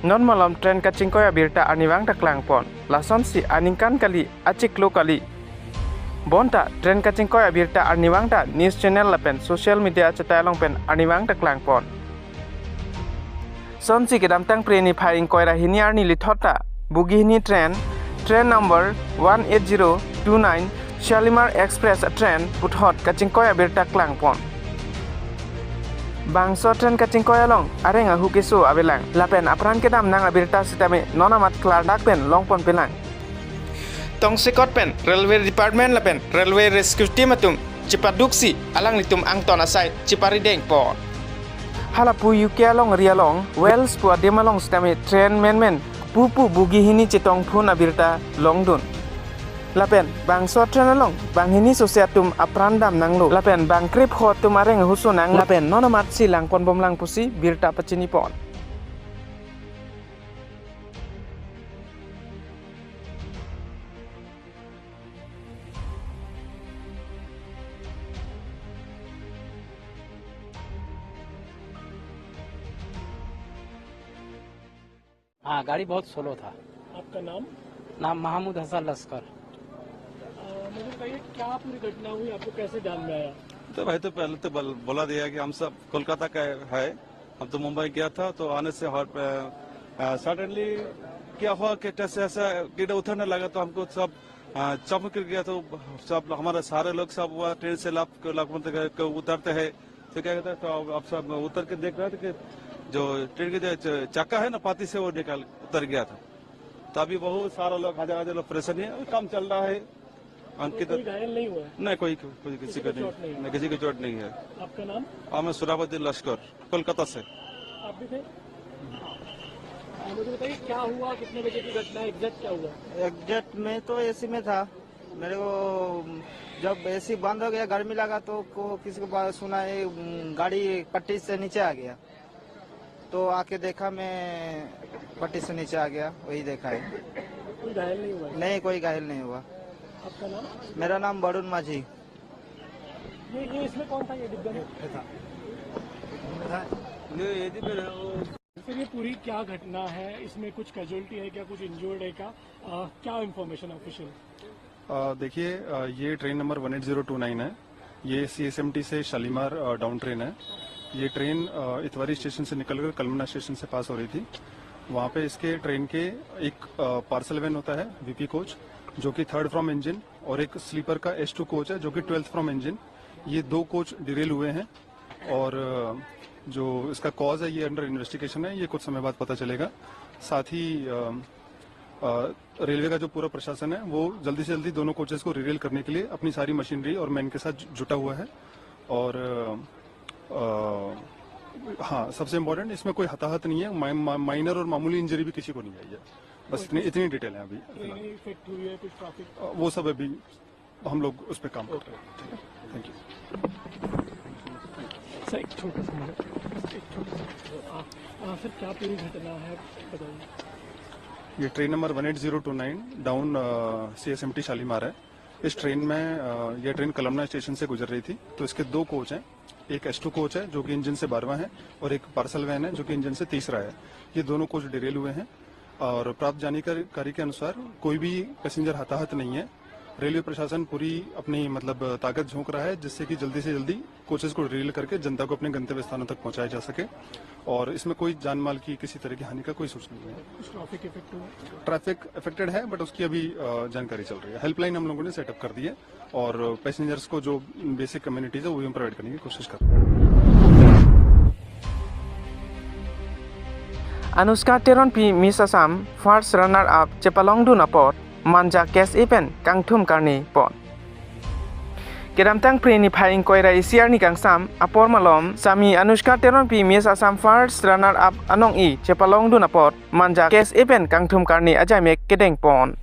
non malam tren kacing koya birta aniwang taklang pon lason si aningkan kali acik lo kali bonta tren kacing koya birta aniwang ta news channel lapen social media cetalong pen aniwang taklang pon son si kedam tang preni pharing koira hiniar ni lithota bugi hini train number 18029 Shalimar Express train puthot kacing koya birta klang pon bangso tren kacing koya long arenga hukisu abelang lapen apran kedam nang abirta sitame nonamat klardak pen long pon pelang tong sekot pen railway department lapen railway rescue team atum cipaduksi alang litum angton asai cipari deng pon halapu yukia long rialong wells pu ademalong sitame train men pupu bugi hini cetong phun abirta longdun lapen bangso tren along bang hini sosiatum aprandam nanglo lapen bang krip ho tum areng husunang lapen nonomat silang pon bomlang pusi birta pacini pon हाँ गाड़ी बहुत slow था। आपका नाम? नाम महमूद हसन लश्कर। मुझे बताइए क्या पूरी घटना हुई, आपको कैसे जान में आया? तो भाई तो पहले तो बोला दिया कि हम सब कोलकाता का है, हम तो मुंबई गया था तो आने से सडनली क्या हुआ कि ऐसा गिरा उतरने लगा तो हमको सब चमक गया तो सब हमारे सारे लोग सब हुआ ट्रेन से उतरते हैं तो क्या कहते हैं तो अब सब उतर के देख रहे थे कि जो ट्रेन के जो चक्का है ना पाती से वो निकल उतर गया था। तो अभी बहुत सारा लोग हजार लोग परेशानी है, काम चल रहा है। कोई घायल नहीं हुआ? नहीं कोई किसी को नहीं, किसी को चोट नहीं है। आपका नाम? मैं सुराबुद्दीन लश्कर कोलकाता से। आप भी थे? मुझे बताइए क्या हुआ, कितने बजे की घटना, एग्जैक्ट क्या हुआ? एग्जैक्ट में तो एसी में था, मेरे को जब एसी बंद हो गया गर्मी लगा तो किसी को बात सुना है गाड़ी पट्टी से नीचे आ गया तो आके देखा मैं पट्टी से नीचे आ गया, वही देखा है। कोई घायल नहीं हुआ? नहीं कोई घायल नहीं हुआ। आपका नाम? मेरा नाम वरुण माझी। ये इसमें कौन था, ये डिब्बे में? ये पूरी क्या घटना है, इसमें कुछ कैजुअलिटी है क्या, कुछ इंजर्ड है क्या इंफॉर्मेशन ऑफिशियल? देखिए ये ट्रेन नंबर 18029 है, ये CSMT से शालीमार डाउन ट्रेन है। ये ट्रेन इतवारी स्टेशन से निकलकर कलमना स्टेशन से पास हो रही थी। वहाँ पे इसके ट्रेन के एक पार्सल वैन होता है VP कोच जो कि 3rd फ्रॉम इंजन और एक स्लीपर का S2 कोच है जो कि 12th फ्रॉम इंजन। ये 2 कोच डिरेल हुए हैं और जो इसका कॉज है ये अंडर इन्वेस्टिगेशन है, ये कुछ समय बाद पता चलेगा। साथ ही रेलवे का जो पूरा प्रशासन है वो जल्दी से जल्दी दोनों कोचेस को रिरेल करने के लिए अपनी सारी मशीनरी और मैन के साथ जुटा हुआ है। और हाँ सबसे इम्पोर्टेंट इसमें कोई हताहत नहीं है, माइनर और मामूली इंजरी भी किसी को नहीं आई है। बस इतनी डिटेल है अभी। वो सब अभी हम लोग उस पर काम कर रहे हैं। Thank you. सर क्या पूरी घटना है बताइए। ये train number 18029 down CSMT Shalimar है। इस ट्रेन में ये ट्रेन कलमना स्टेशन से गुजर रही थी तो इसके 2 कोच हैं, एक S2 कोच है जो कि इंजन से 12वां है और एक पार्सल वैन है जो कि इंजन से 3रा है। ये दोनों कोच डिरेल हुए हैं और प्राप्त जानकारी के अनुसार कोई भी पैसेंजर हताहत नहीं है। रेलवे प्रशासन पूरी अपनी ताकत झोंक रहा है जिससे कि जल्दी से जल्दी कोचेस को डिरेल करके जनता को अपने गंतव्य स्थानों तक पहुंचाया जा सके और इसमें कोई जान माल की किसी तरह की हानि का कोई सूचना नहीं है। ट्रैफिक अफेक्टेड है बट उसकी अभी जानकारी चल रही है। हेल्पलाइन हम लोगों ने सेटअप कर दी है और पैसेंजर्स को जो बेसिक कम्युनिटीज है वो भी प्रोवाइड करने की कोशिश कर रहे हैं। Anuskha Teronpi Miss Assam first runner up Chepalongduna pot manja case event kangthum karni pot Kedamtang preni phaing koira isiar ni kangsam apor malom sami Anuskha Teronpi Miss Assam first runner up anong I Chepalongduna pot manja case event kangthum karni ajamek kedeng pon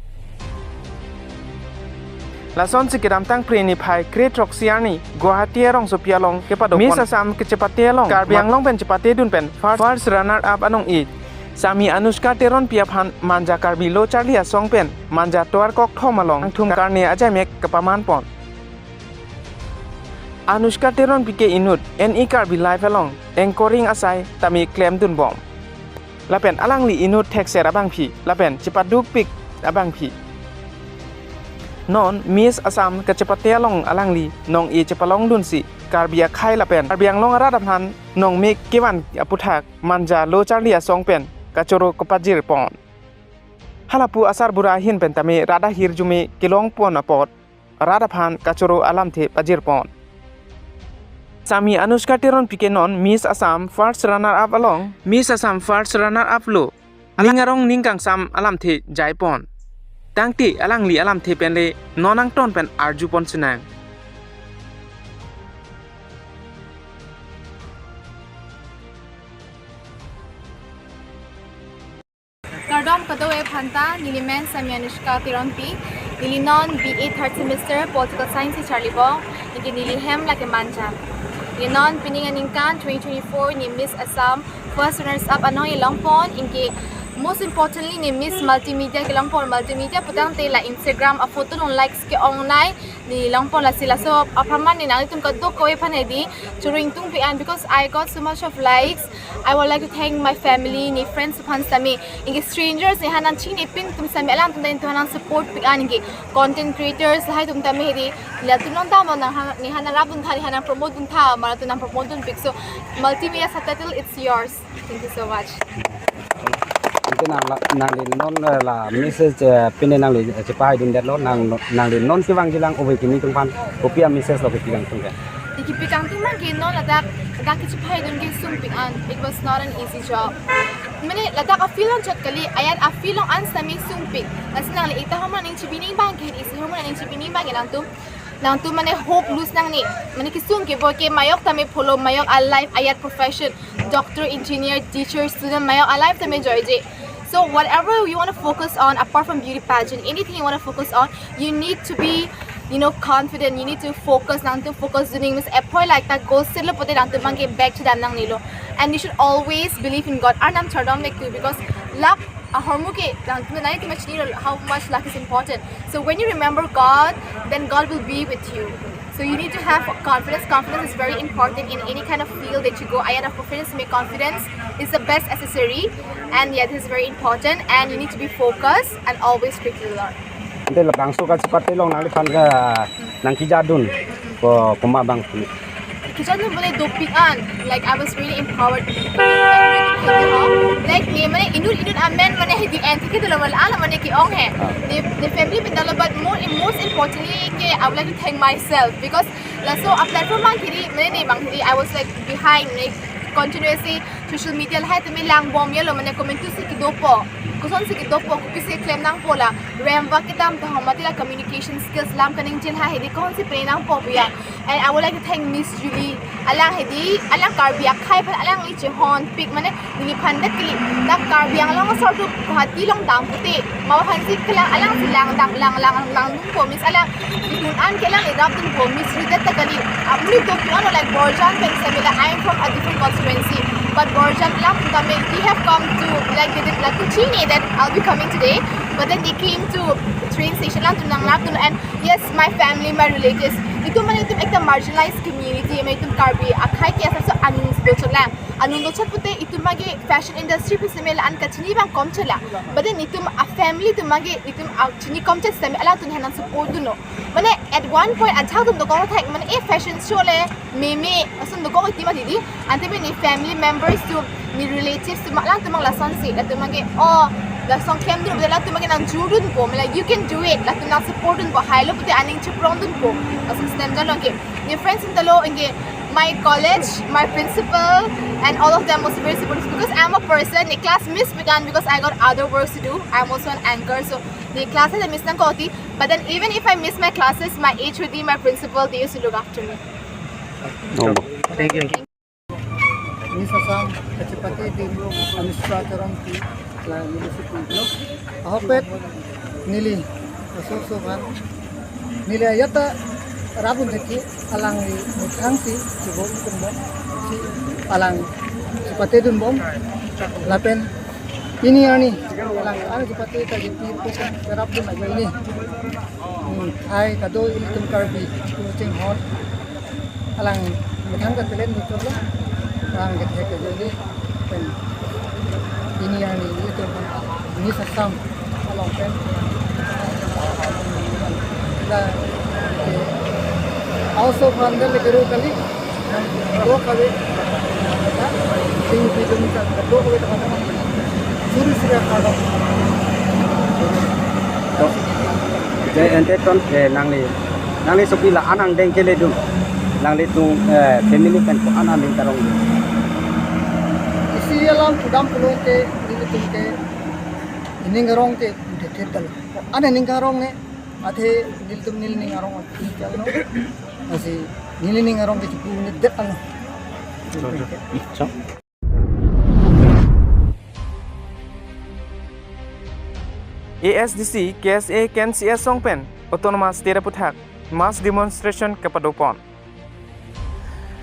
Lason si kedamtang preni phai kretrok siarni Guwahati rong sopialong kepadok Miss Assam kecepatialong Karbi Anglong pen cepate dun pen first runner up anong I Sami Anuskha Teronpi phan manja Karbi lo Charlie song pen manja toar kok thomalong kangthum karni ajamek kepaman pon Anuskha Teronpi ke inut NE Karbi live along anchoring asai tami claim dun bom ละเป็นอลังลีอินุเท็กเซระบังพีละเป็นจิปัดดุกปิกระบังพีนอนมิสอาซัมกะจิปัตเตลองอลังลีน้องอีจิปะลองดุนสิการเบียไข่ละเป็นการเบียงลงระดับพันน้องมิกกิวันอปุทักมันจาโลจาเลียซองเป็นกะโจโรกปัจจิรปอนhalapu asar burahin pentame rada hirjume kilong pon apot rada phan kachoro alam the pajir pon sami anushka tiron pikenon miss assam first runner up along miss assam first runner up lo alingarong ningkang sam alam the jai pon tangti alang li alam the penle nonang ton pen arju pon sinang Nardom Kadoe Phanta, Nilimen Samyanushka Tironpi, Nilinon BA third semester Political Science Charlie Bong, Nilihem like a manja. Nilinon Pininganingkan 2024 ni Miss Assam, first runners up Anoy Longpon, inke most importantly ni Miss Multimedia ke Longpon Multimedia putang te la Instagram a photo non likes ke online ni Longpon la sila so apaman ni nang itum kadto ko panedi during tung pian because I got so much of likes. I would like to thank my family ni friends upon sami inge strangers ni hanan chini pin tum sami alam tum din hanan support pian inge content creators lahat tum tami hedi la tum nong tama ni hanan rabun thani hanan promote dun tha mara tum nang promote dun pic so multimedia subtitle it's yours. Thank you so much. Itu nang di non la message pin nang di cepai dun det lo nang di non siwang jilang obe kini tung pan kopia message lo pigang tung kan. Di pikang tung man ke non ladak ki cepai dun ke sum pian. It was not an easy job. Mene ladak a feel on chat kali ayat a feel on sami sum pik. Asnang li ita haman ning chibining bang ke isi haman ning chibining bang nang tu mane hope lose nang ni mane kisung ke boy ke mayok tame follow mayok a life ayat profession doctor engineer teacher student mayok a life tame joy je. So whatever you want to focus on apart from beauty pageant, anything you want to focus on, you need to be confident. You need to focus nang to focus doing mis appoy like that goal sila pote nang to get back to dan nang nilo. And you should always believe in God. Anam chardom make too because luck a hormuke nang to nai to much how much luck is important. So when you remember God, then God will be with you. So you need to have confidence. Confidence is very important in any kind of field that you go. I have confidence. Make confidence is the best accessory, and yeah, this is very important. And you need to be focused and always quick to learn. Nanti lebang suka cepat telong nang pan ke nang kijadun ko pemabang sini. Kita tu boleh dopikan. Like I was really empowered. Like ni mana inut amen mana hedi anti kita lawan ala mana ki ong hai. The family bintang but most importantly ke I would like to thank myself because so a platform bang kiri mana ni bang kiri I was like behind like continuously social media lah tu milang bom ya lo mana comment tu sikit dopo. Kuson sikit dopo ko kisi claim nang pola. Remember kita am tahu mati la communication skills lam kaning jin ha hedi kon si pre nang po ya. And I would like to thank Miss Julie. Alang hedi alang Karbi Akai pan alang li hon pick mana ni pandat kili. Dak Karbi Anglong sort tu hati long dam puti. Mau hansi kelang alang silang dak lang po Miss alang ikun an kelang idap tu po Miss Julie tak kali. Amni to piano like Borjan pen samila I am from a different constituency. But Borjan lam kami we have come to like they did like Chini that I'll be coming today. But then they came to train station lang tu nang lap tu and yes my family my relatives itu mana itu ekta marginalized community may itu Karbi Akai ki asal so anun do chat pute itu mage fashion industry pe semela an kachini bang kom chala but then itu a family tu mage itu chini kom chat sem ala tu hanan support du no mane at one point achha tum do ko thak mane e fashion show le meme asun do ko ti ma didi ante be ni family members tu ni relatives tu malang tu mang la son si la tu mage oh la song kem du la tu mage nang judun po like you can do it la tu na support dun po hilo pute aning chiprong dun po asun stem jalong ke ni friends in talo inge my college, my principal, and all of them was very supportive because I'm a person. The class miss began because I got other works to do. I'm also an anchor, so the classes I miss nang koti. But then even if I miss my classes, my HOD, my principal, they used to look after me. Thank you. Miss Assam, kacipati din administrator ang municipal. Ahopet nili kasusuhan nili ayata rabun deki alang ni muthangsi sibom kumbom si alang sipate dun bom lapen ini ani alang ana sipate ta jipi pukan rabun na ini hai kado iltum Karbi kucing hon alang muthang ka telen dutlo alang ke ini pen ini ni sasam along pen la also pandal karo kali do kali ting bidum ka do kali ta suri suri kada Jadi ente ton nang sopi la anang deng kele dum nang tung family kan ko anang deng tarong isi alam kudam pulo te ni tum ke ningarong te de dal ana ningarong ne athe nil tum nil ningarong ti jalno asi nil ningarong ke ku ni de ano ASDC KSA KNCS Songpen Autonomous State Puthak Mass Demonstration Kapadopon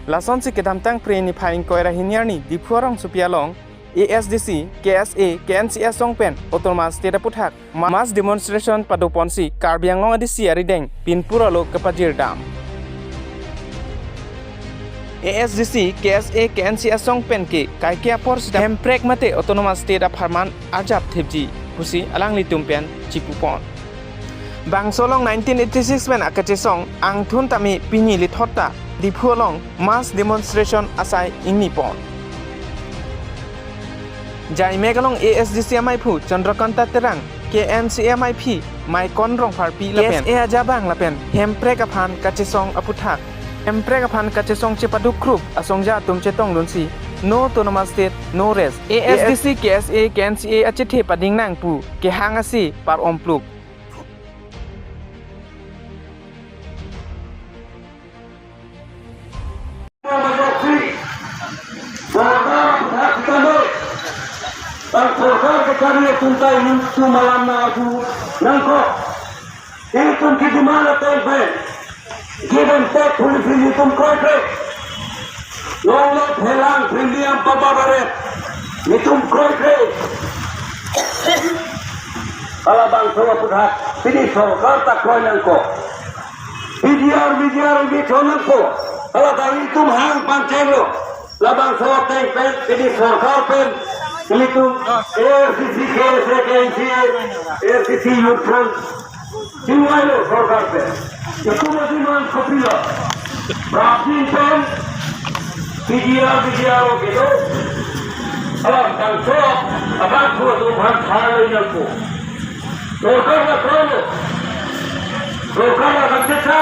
Lason si kedam tang preni phaing koira hiniarni dipuarong supialong ASDC KSA KNCS Songpen Autonomous State Puthak Mass Demonstration Padopon si Karbi Anglong adisi arideng pinpuralo kapajir dam ASDC KSA KNCS Songpen ke kaikia por sidam prek mate Autonomous State Apartment ajab thepji Pusi alang litumpian cipupon. Bang solong 1986 men akache song ang thun tami pinyi lithota di phualong mass demonstration asai ingni pon. Jai megalong ASDC amai phu Chandrakanta terang KNCMIP mai konrong parpi lapen KSA ajabang lapen hemprek aphan kache song aputhak hemprek aphan kache song chepadu krup asongja tumche tong lunsi No autonomous state, no rest. ASDC, KSA, KNCA achethe pading nang pu ke hangasi par ompluk. Lolot helang premium papabaret nitum kroikre ala bang sawa puthat pini sarkar ta kroinangko bidiar bitonangko ala dai tum hang panchelo labang sawa teng pen pini sarkar pen nitum ARCC ARCC yutron jiwailo sarkar pen itu madiman kopila Brahmin pen Bidiar gitu, alam tangso, abang tua Tuhan hari yang ku, lokal lah krono, lokal lah kerja